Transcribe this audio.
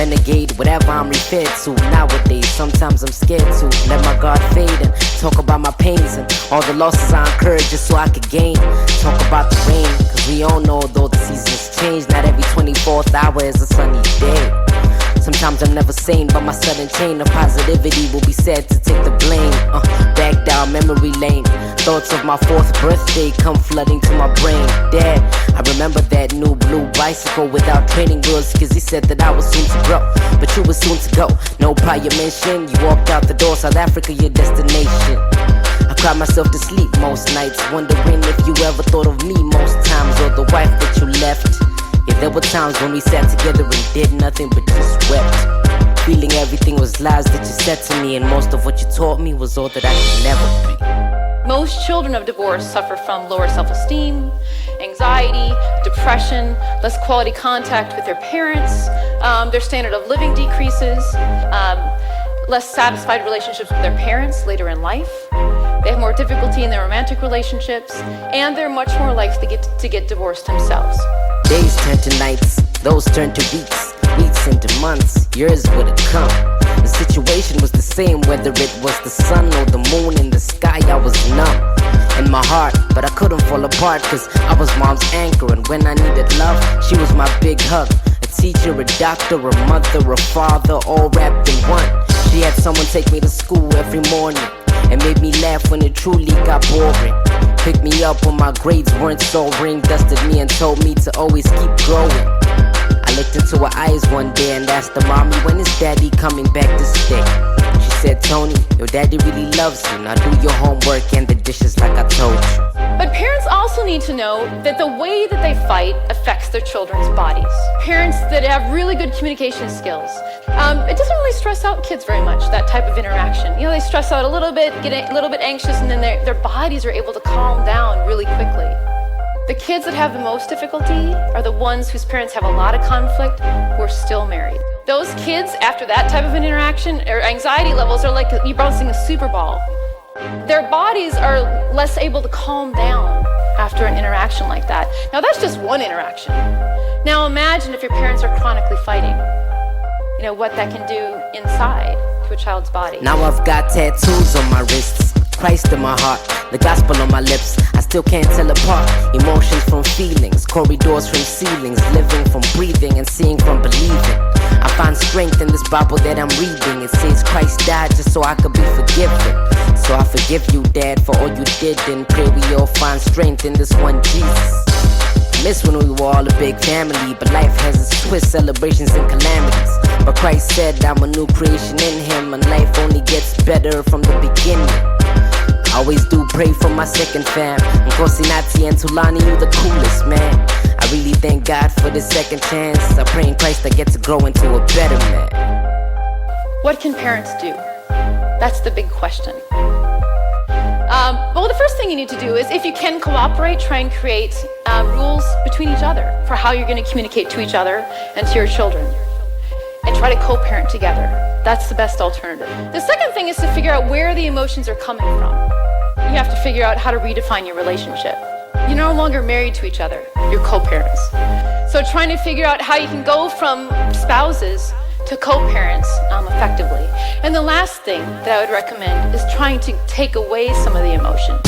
renegade, whatever I'm referred to nowadays. Sometimes I'm scared to let my guard fade and talk about my pains and all the losses I incurred just so I could gain. Talk about the rain, cause we all know though the seasons change, not every 24th hour is a sunny day. Sometimes I'm never sane, but my sudden chain of positivity will be said to take the blame. Back down memory lane, thoughts of my 4th birthday come flooding to my brain. Dad, I remember that new blue bicycle without training wheels, cause he said that I was soon to grow, but you were soon to go. No prior mention, you walked out the door, South Africa your destination. I cried myself to sleep most nights, wondering if you ever thought of me most times, or the wife that you left. Yeah, there were times when we sat together and did nothing but just wept, feeling everything was lies that you said to me, and most of what you taught me was all that I could never be. Most children of divorce suffer from lower self-esteem, anxiety, depression, less quality contact with their parents, their standard of living decreases, less satisfied relationships with their parents later in life. They have more difficulty in their romantic relationships, and they're much more likely to get divorced themselves. Days turn to nights, those turn to weeks, weeks into months, years would have come. The situation was the same whether it was the sun or the moon in the sky. I was numb in my heart, but I couldn't fall apart, cause I was mom's anchor, and when I needed love, she was my big hug. A teacher, a doctor, a mother, a father, all wrapped in one. She had someone take me to school every morning and made me laugh when it truly got boring. Picked me up when my grades weren't soaring, dusted me and told me to always keep growing. I looked into her eyes one day and asked her, Mommy, when is Daddy coming back to stay? She said, Tony, your daddy really loves you. Now do your homework and the dishes like I told you. But parents also need to know that the way that they fight affects their children's bodies. Parents that have really good communication skills, it doesn't really stress out kids very much, that type of interaction. You know, they stress out a little bit, get a little bit anxious, and then their bodies are able to calm down really quickly. The kids that have the most difficulty are the ones whose parents have a lot of conflict who are still married. Those kids, after that type of an interaction, or anxiety levels are like you bouncing a super ball. Their bodies are less able to calm down after an interaction like that. Now that's just one interaction. Now imagine if your parents are chronically fighting. You know what that can do inside to a child's body. Now I've got tattoos on my wrists, Christ in my heart, the gospel on my lips. I still can't tell apart emotions from feelings, corridors from ceilings, living from breathing and seeing from believing. I find strength in this Bible that I'm reading. It says Christ died just so I could be forgiven. So I forgive you, Dad, for all you did, and pray we all find strength in this one Jesus. I miss when we were all a big family, but life has its twists, celebrations and calamities. But Christ said I'm a new creation in Him, and life only gets better from the beginning. I always do pray for my second fam, Nkosinati and Tulani, you the coolest, man. I really thank God for this second chance. I pray in Christ I get to grow into a better man. What can parents do? That's the big question. Well, the first thing you need to do is, if you can cooperate, try and create rules between each other for how you're going to communicate to each other and to your children. And try to co-parent together. That's the best alternative. The second thing is to figure out where the emotions are coming from. You have to figure out how to redefine your relationship. You're no longer married to each other, you're co-parents. So trying to figure out how you can go from spouses to co-parents effectively. And the last thing that I would recommend is trying to take away some of the emotion.